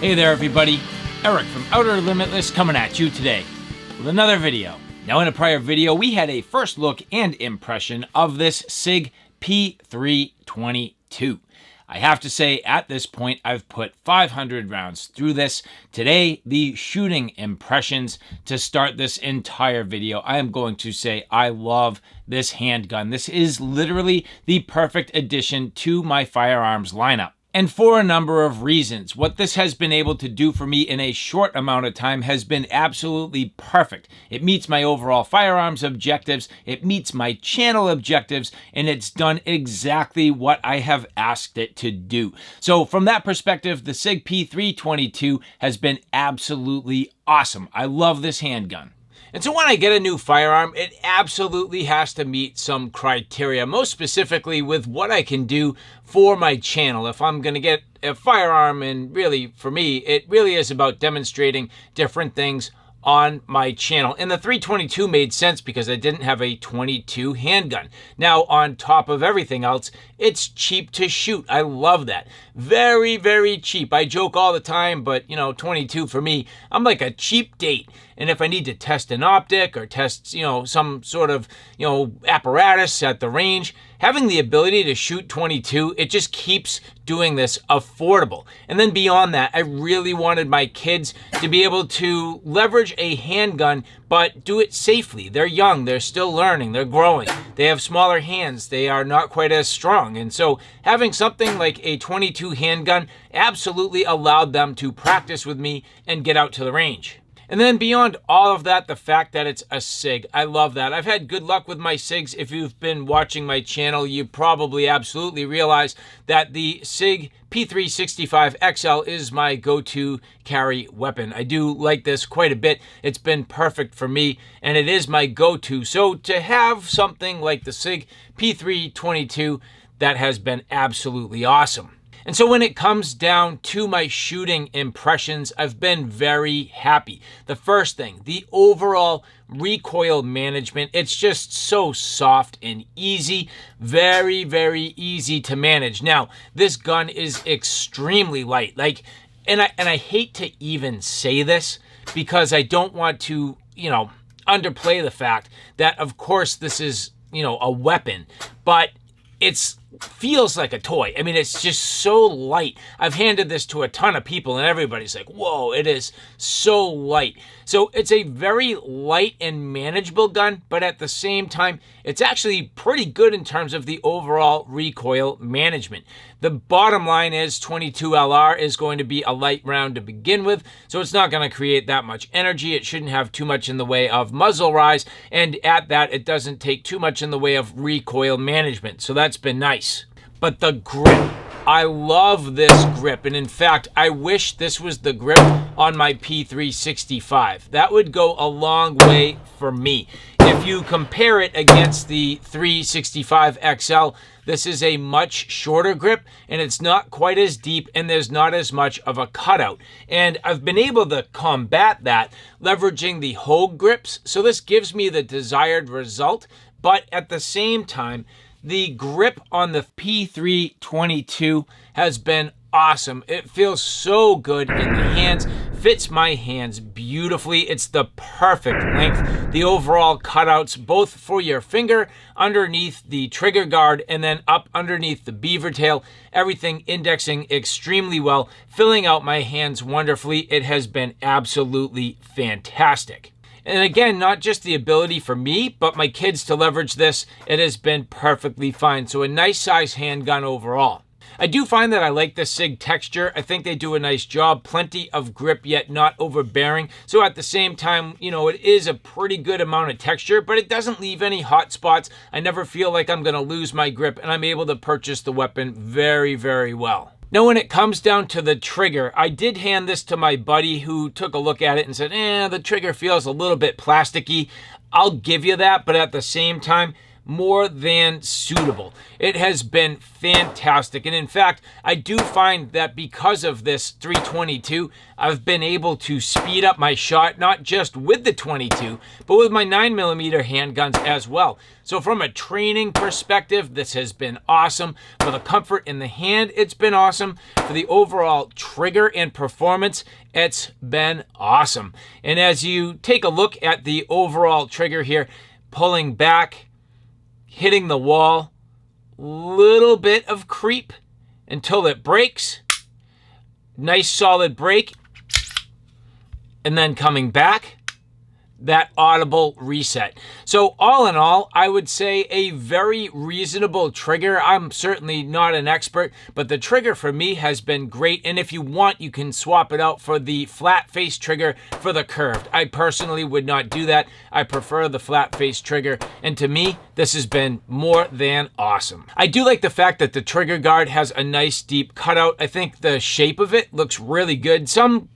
Hey there everybody, Eric from Outer Limitless coming at you today with another video. Now in a prior video we had a first look and impression of this SIG P322. I have to say at this point I've put 500 rounds through this. Today the shooting impressions to start this entire video. I am going to say I love this handgun. This is literally the perfect addition to my firearms lineup. And for a number of reasons. What this has been able to do for me in a short amount of time has been absolutely perfect. It meets my overall firearms objectives, it meets my channel objectives, and it's done exactly what I have asked it to do. So from that perspective, the SIG P322 has been absolutely awesome. I love this handgun. And so when I get a new firearm, it absolutely has to meet some criteria, most specifically with what I can do for my channel. If I'm going to get a firearm, and really for me, it really is about demonstrating different things on my channel. And the 322 made sense because I didn't have a 22 handgun. Now, on top of everything else, it's cheap to shoot. I love that. Very, very cheap. I joke all the time, but 22 for me, I'm like a cheap date. And if I need to test an optic or test, some sort of, apparatus at the range, having the ability to shoot 22, it just keeps doing this affordable. And then beyond that, I really wanted my kids to be able to leverage a handgun, but do it safely. They're young, they're still learning, they're growing. They have smaller hands, they are not quite as strong. And so having something like a 22 handgun absolutely allowed them to practice with me and get out to the range. And then beyond all of that, the fact that it's a SIG. I love that. I've had good luck with my SIGs. If you've been watching my channel, you probably absolutely realize that the SIG P365 XL is my go-to carry weapon. I do like this quite a bit. It's been perfect for me, and it is my go-to. So to have something like the SIG P322, that has been absolutely awesome. And so when it comes down to my shooting impressions, I've been very happy. The first thing, the overall recoil management, it's just so soft and easy, very, very easy to manage. Now, this gun is extremely light. And I hate to even say this because I don't want to, underplay the fact that of course this is, a weapon, but it's feels like a toy. I mean, it's just so light. I've handed this to a ton of people and everybody's like, whoa, it is so light. So it's a very light and manageable gun, but at the same time, it's actually pretty good in terms of the overall recoil management. The bottom line is 22 LR is going to be a light round to begin with, so it's not going to create that much energy. It shouldn't have too much in the way of muzzle rise, and at that, it doesn't take too much in the way of recoil management, so that's been nice. But the grip, I love this grip, and in fact, I wish this was the grip on my P365. That would go a long way for me. If you compare it against the 365 XL, this is a much shorter grip, and it's not quite as deep, and there's not as much of a cutout. And I've been able to combat that leveraging the Hogue grips, so this gives me the desired result, but at the same time, the grip on the P322 has been awesome. It feels so good in the hands, fits my hands beautifully. It's the perfect length. The overall cutouts, both for your finger, underneath the trigger guard, and then up underneath the beaver tail, everything indexing extremely well, filling out my hands wonderfully. It has been absolutely fantastic. And again, not just the ability for me, but my kids to leverage this, it has been perfectly fine. So a nice size handgun overall. I do find that I like the SIG texture. I think they do a nice job. Plenty of grip, yet not overbearing. So at the same time, it is a pretty good amount of texture, but it doesn't leave any hot spots. I never feel like I'm going to lose my grip, and I'm able to purchase the weapon very, very well. Now, when it comes down to the trigger, I did hand this to my buddy who took a look at it and said, the trigger feels a little bit plasticky. I'll give you that, but at the same time, more than suitable. It has been fantastic. And in fact, I do find that because of this 322, I've been able to speed up my shot, not just with the 22, but with my 9mm handguns as well. So from a training perspective, this has been awesome. For the comfort in the hand, it's been awesome. For the overall trigger and performance, it's been awesome. And as you take a look at the overall trigger here, pulling back, hitting the wall, little bit of creep until it breaks. Nice solid break. And then coming back, that audible reset. So all in all, I would say a very reasonable trigger. I'm certainly not an expert, but the trigger for me has been great. And if you want, you can swap it out for the flat face trigger for the curved. I personally would not do that. I prefer the flat face trigger. And to me, this has been more than awesome. I do like the fact that the trigger guard has a nice deep cutout. I think the shape of it looks really good. Some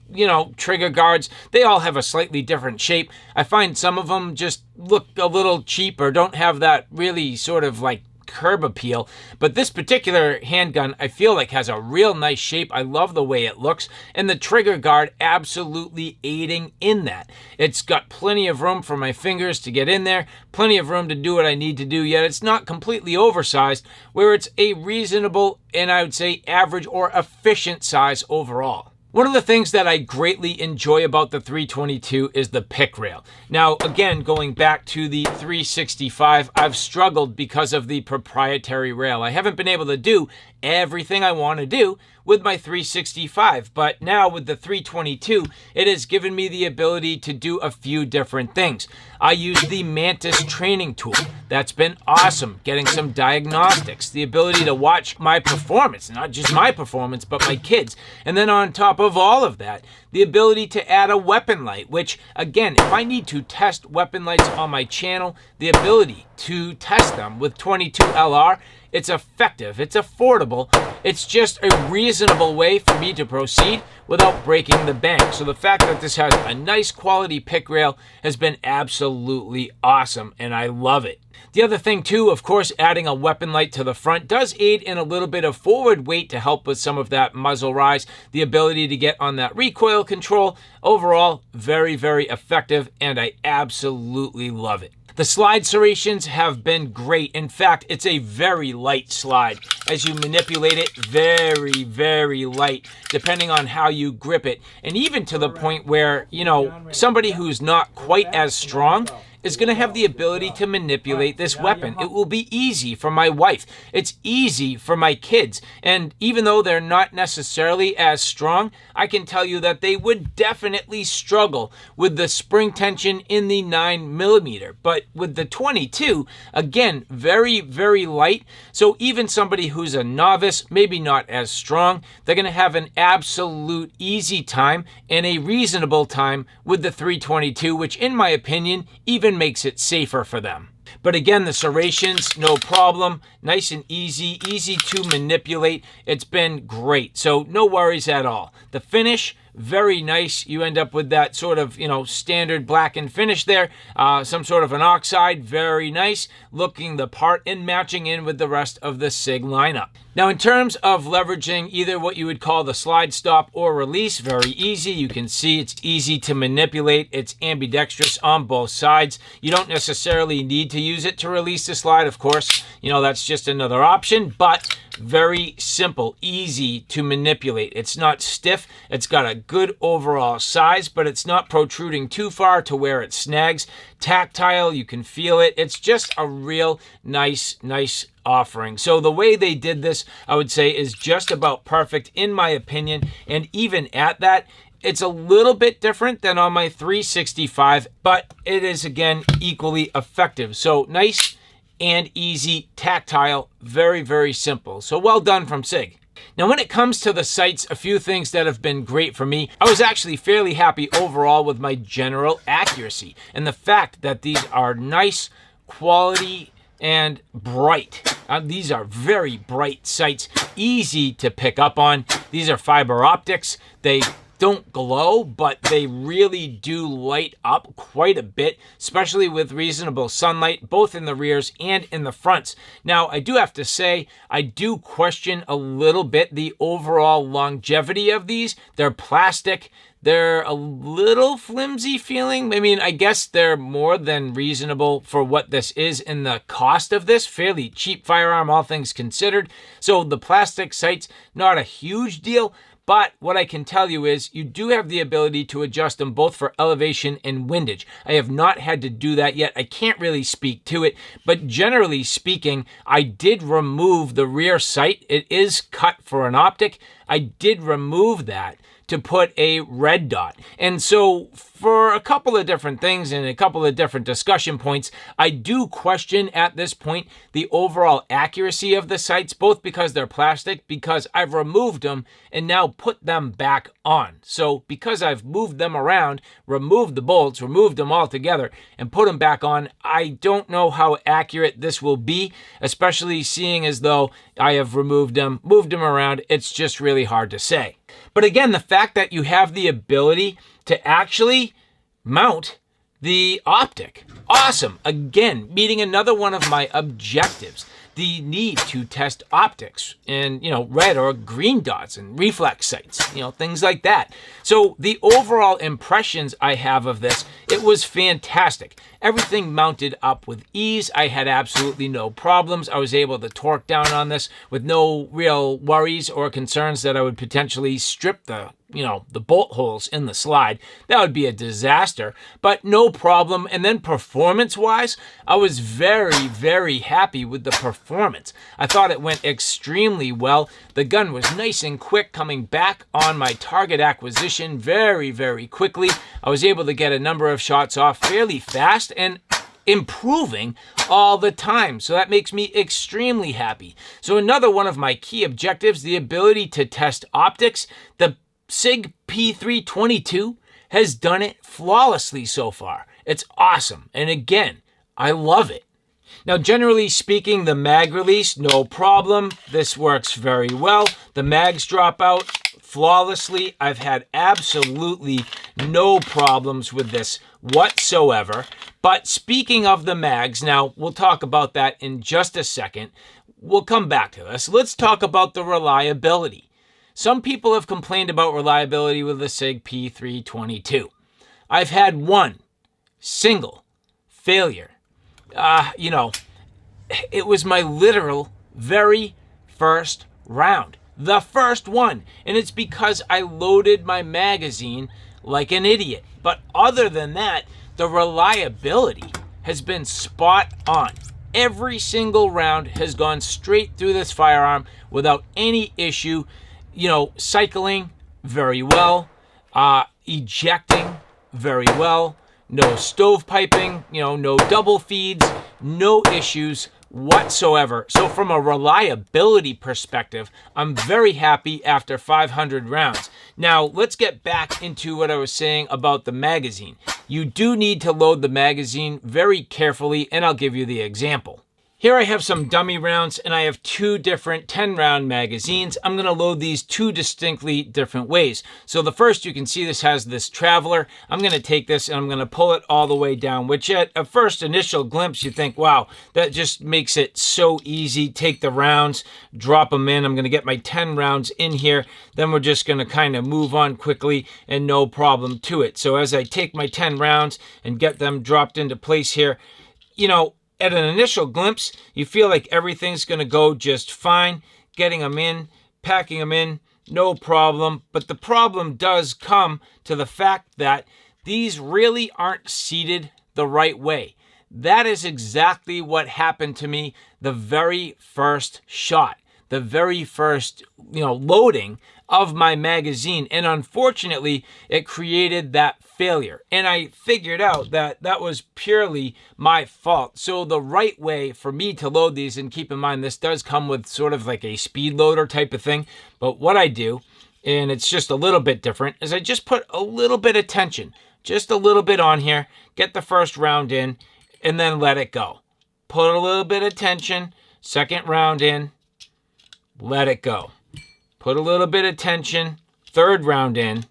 trigger guards, they all have a slightly different shape. I find some of them just look a little cheap or don't have that really sort of like curb appeal. But this particular handgun, I feel like has a real nice shape. I love the way it looks. And the trigger guard absolutely aiding in that. It's got plenty of room for my fingers to get in there, plenty of room to do what I need to do, yet it's not completely oversized, where it's a reasonable and I would say average or efficient size overall. One of the things that I greatly enjoy about the 322 is the pick rail. Now, again, going back to the 365, I've struggled because of the proprietary rail. I haven't been able to do everything I want to do with my 365, but now with the 322, it has given me the ability to do a few different things. I use the Mantis training tool. That's been awesome, getting some diagnostics, the ability to watch my performance, not just my performance, but my kids. And then on top of all of that, the ability to add a weapon light, which again, if I need to test weapon lights on my channel, the ability to test them with 22 LR, it's effective, it's affordable, it's just a reasonable way for me to proceed without breaking the bank. So the fact that this has a nice quality pick rail has been absolutely awesome, and I love it. The other thing too, of course, adding a weapon light to the front does aid in a little bit of forward weight to help with some of that muzzle rise, the ability to get on that recoil control. Overall, very, very effective, and I absolutely love it. The slide serrations have been great. In fact, it's a very light slide. As you manipulate it, very, very light, depending on how you grip it. And even to the point where, somebody who's not quite as strong is going to have the ability to manipulate this weapon. It will be easy for my wife. It's easy for my kids. And even though they're not necessarily as strong, I can tell you that they would definitely struggle with the spring tension in the 9mm. But with the 22, again, very, very light. So even somebody who's a novice, maybe not as strong, they're going to have an absolute easy time and a reasonable time with the 322, which in my opinion, even makes it safer for them. But again, the serrations, no problem. Nice and easy to manipulate. It's been great. So no worries at all. The finish, very nice. You end up with that sort of, standard blackened finish there. Some sort of an oxide, very nice. Looking the part and matching in with the rest of the SIG lineup. Now, in terms of leveraging either what you would call the slide stop or release, very easy. You can see it's easy to manipulate. It's ambidextrous on both sides. You don't necessarily need to use it to release the slide, of course. That's just another option, but very simple, easy to manipulate. It's not stiff. It's got a good overall size, but it's not protruding too far to where it snags. Tactile, you can feel it. It's just a real nice offering. So the way they did this, I would say, is just about perfect in my opinion. And even at that, it's a little bit different than on my 365, but it is, again, equally effective. So nice and easy, tactile, very, very simple. So well done from SIG. Now, when it comes to the sights, a few things that have been great for me. I was actually fairly happy overall with my general accuracy and the fact that these are nice, quality, and bright. These are very bright sights, easy to pick up on. These are fiber optics. They don't glow, but they really do light up quite a bit, especially with reasonable sunlight, both in the rears and in the fronts. Now, I do have to say, I do question a little bit the overall longevity of these. They're plastic. They're a little flimsy feeling. I mean, I guess they're more than reasonable for what this is in the cost of this. Fairly cheap firearm, all things considered. So the plastic sights, not a huge deal. But what I can tell you is you do have the ability to adjust them both for elevation and windage. I have not had to do that yet. I can't really speak to it. But generally speaking, I did remove the rear sight. It is cut for an optic. I did remove that to put a red dot. And so for a couple of different things and a couple of different discussion points, I do question at this point the overall accuracy of the sights, both because they're plastic, because I've removed them and now put them back on. So because I've moved them around, removed the bolts, removed them all together and put them back on, I don't know how accurate this will be, especially seeing as though I have removed them, moved them around. It's just really hard to say. But again, the fact that you have the ability to actually mount the optic, awesome. Again, meeting another one of my objectives, the need to test optics and, red or green dots and reflex sights, things like that. So the overall impressions I have of this, it was fantastic. Everything mounted up with ease. I had absolutely no problems. I was able to torque down on this with no real worries or concerns that I would potentially strip the bolt holes in the slide. That would be a disaster, but no problem. And then performance-wise, I was very, very happy with the performance. I thought it went extremely well. The gun was nice and quick coming back on my target acquisition very, very quickly. I was able to get a number of shots off fairly fast and improving all the time. So that makes me extremely happy. So another one of my key objectives, the ability to test optics. The SIG P322 has done it flawlessly so far. It's awesome. And again, I love it. Now, generally speaking, the mag release, no problem. This works very well. The mags drop out flawlessly. I've had absolutely no problems with this whatsoever. But speaking of the mags, now we'll talk about that in just a second. We'll come back to this. Let's talk about the reliability. Some people have complained about reliability with the SIG P322. I've had one single failure. It was my literal very first round. The first one. And it's because I loaded my magazine like an idiot. But other than that, the reliability has been spot on. Every single round has gone straight through this firearm without any issue. Cycling very well, ejecting very well, no stovepiping, no double feeds, no issues whatsoever. So from a reliability perspective, I'm very happy after 500 rounds. Now, let's get back into what I was saying about the magazine. You do need to load the magazine very carefully, and I'll give you the example. Here I have some dummy rounds, and I have two different 10-round magazines. I'm going to load these two distinctly different ways. So the first, you can see this has this traveler. I'm going to take this and I'm going to pull it all the way down, which at a first initial glimpse, you think, wow, that just makes it so easy. Take the rounds, drop them in. I'm going to get my 10 rounds in here. Then we're just going to kind of move on quickly and no problem to it. So as I take my 10 rounds and get them dropped into place here, at an initial glimpse, you feel like everything's going to go just fine. Getting them in, packing them in, no problem. But the problem does come to the fact that these really aren't seated the right way. That is exactly what happened to me the very first shot, the very first, loading of my magazine. And unfortunately, it created that failure. And I figured out that that was purely my fault. So the right way for me to load these, and keep in mind, this does come with sort of like a speed loader type of thing. But what I do, and it's just a little bit different, is I just put a little bit of tension, just a little bit on here, get the first round in, and then let it go. Put a little bit of tension, second round in, let it go. Put a little bit of tension, third round in,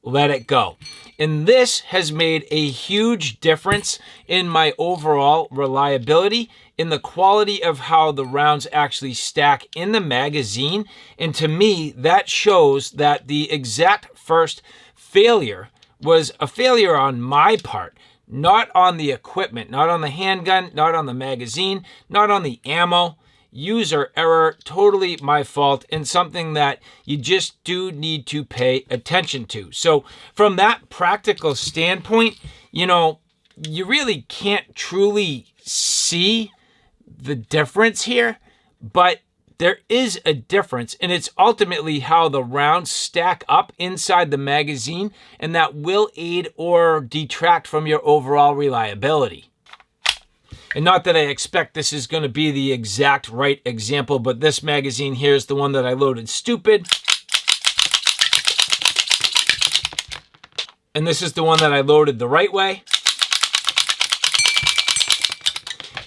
let it go. And this has made a huge difference in my overall reliability, in the quality of how the rounds actually stack in the magazine. And to me, that shows that the exact first failure was a failure on my part, not on the equipment, not on the handgun, not on the magazine, not on the ammo. User error, totally my fault, and something that you just do need to pay attention to. So from that practical standpoint, you know, you really can't truly see the difference here, but there is a difference, and it's ultimately how the rounds stack up inside the magazine, and that will aid or detract from your overall reliability. And not that I expect this is going to be the exact right example, but this magazine here is the one that I loaded stupid. And this is the one that I loaded the right way.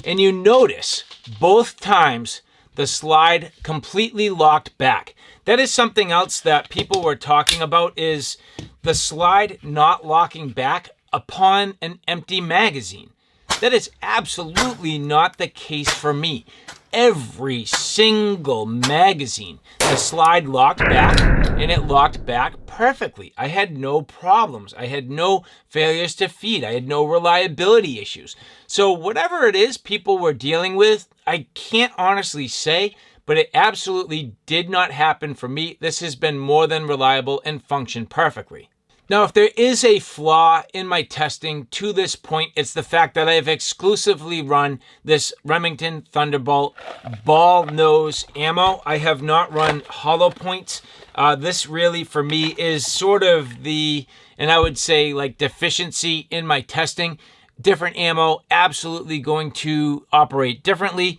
And you notice both times the slide completely locked back. That is something else that people were talking about, is the slide not locking back upon an empty magazine. That is absolutely not the case for me. Every single magazine, the slide locked back, and it locked back perfectly. I had no problems. I had no failures to feed. I had no reliability issues. So whatever it is people were dealing with, I can't honestly say, but it absolutely did not happen for me. This has been more than reliable and functioned perfectly. Now, if there is a flaw in my testing to this point, it's the fact that I have exclusively run this Remington Thunderbolt ball nose ammo. I have not run hollow points. This really, for me, is sort of the, and I would say like deficiency in my testing. Different ammo absolutely going to operate differently.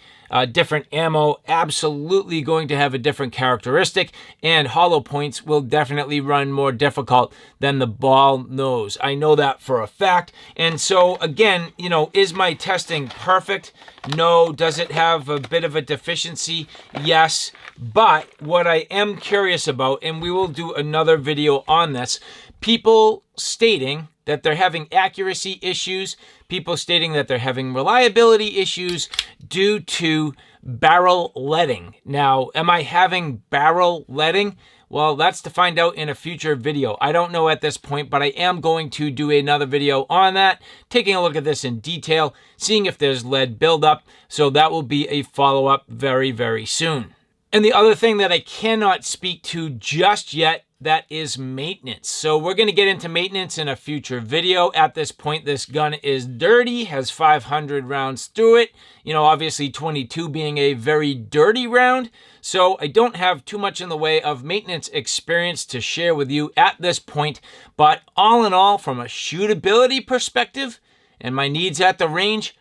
Different ammo absolutely going to have a different characteristic, and hollow points will definitely run more difficult than the ball nose. I know that for a fact. And so again, you know, is my testing perfect? No. Does it have a bit of a deficiency? Yes. But what I am curious about, and we will do another video on this, people stating that they're having accuracy issues, people stating that they're having reliability issues due to barrel leading. Now, am I having barrel leading? Well, that's to find out in a future video. I don't know at this point, but I am going to do another video on that, taking a look at this in detail, seeing if there's lead buildup. So that will be a follow-up very, very soon. And the other thing that I cannot speak to just yet, that is maintenance. So we're going to get into maintenance in a future video. At this point, this gun is dirty, has 500 rounds through it. You know, obviously 22 being a very dirty round. So I don't have too much in the way of maintenance experience to share with you at this point. But all in all, from a shootability perspective and my needs at the range,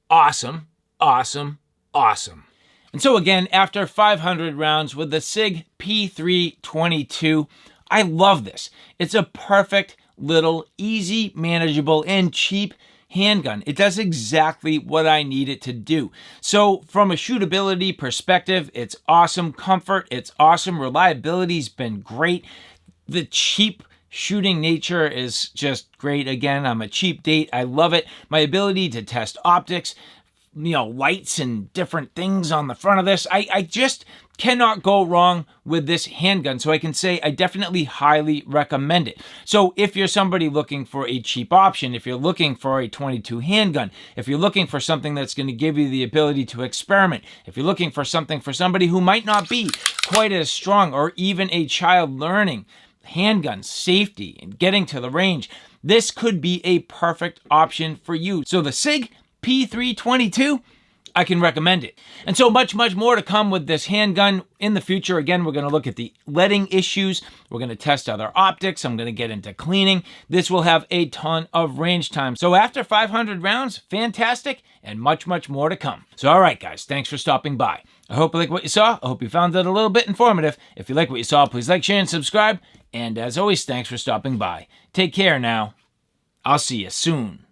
awesome, awesome, awesome. And so again, after 500 rounds with the SIG P322, I love this. It's a perfect little, easy, manageable, and cheap handgun. It does exactly what I need it to do. So from a shootability perspective, it's awesome. Comfort, it's awesome. Reliability's been great. The cheap shooting nature is just great. Again, I'm a cheap date. I love it. My ability to test optics, you know, lights and different things on the front of this. I just cannot go wrong with this handgun. So I can say I definitely highly recommend it. So if you're somebody looking for a cheap option, if you're looking for a 22 handgun, if you're looking for something that's going to give you the ability to experiment, if you're looking for something for somebody who might not be quite as strong, or even a child learning handgun safety and getting to the range, this could be a perfect option for you. So the SIG P322, I can recommend it. And so much, much more to come with this handgun in the future. Again, we're going to look at the leading issues. We're going to test other optics. I'm going to get into cleaning. This will have a ton of range time. So after 500 rounds, fantastic, and much, much more to come. So all right, guys, thanks for stopping by. I hope you like what you saw. I hope you found it a little bit informative. If you like what you saw, please like, share, and subscribe. And as always, thanks for stopping by. Take care now. I'll see you soon.